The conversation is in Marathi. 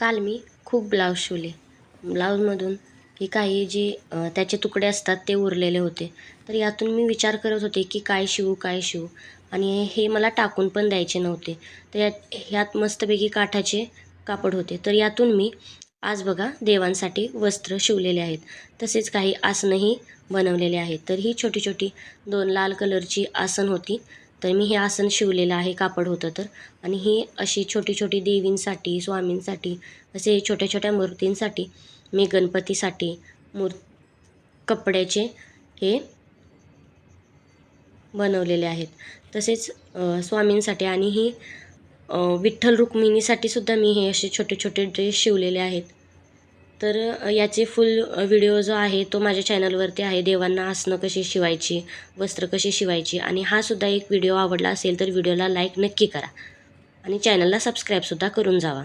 काल मी खूप ब्लाऊज शिवले. ब्लाऊजमधून ही काही जी त्याचे तुकडे असतात ते उरलेले होते. तर यातून मी विचार करत होते की काय शिवू काय शिवू, आणि हे मला टाकून पण द्यायचे नव्हते. तर ह्यात मस्तपैकी काठाचे कापड होते. तर यातून मी आज बघा देवांसाठी वस्त्र शिवलेले आहेत. तसेच काही आसनंही बनवलेले आहेत. तर ही छोटी छोटी 2 लाल कलरची आसन होती. तर मी हे आसन शिवलेलं आहे, कापड होतं तर. आणि ही अशी छोटी छोटी देवींसाठी, स्वामींसाठी, असे छोट्या छोट्या मूर्तींसाठी मी गणपतीसाठी कपड्याचे हे बनवलेले आहेत. तसेच स्वामींसाठी आणि ही विठ्ठल रुक्मिणीसाठी सुद्धा मी हे असे छोटे छोटे ड्रेस शिवलेले आहेत. तर याचे फुल व्हिडिओ जो आहे तो माझ्या चॅनलवरती आहे. देवांना आसनं कशी शिवायची, वस्त्र कशी शिवायची. आणि हा सुद्धा एक व्हिडिओ आवडला असेल तर व्हिडिओला लाईक नक्की करा आणि चॅनलला सबस्क्राईबसुद्धा करून जावा.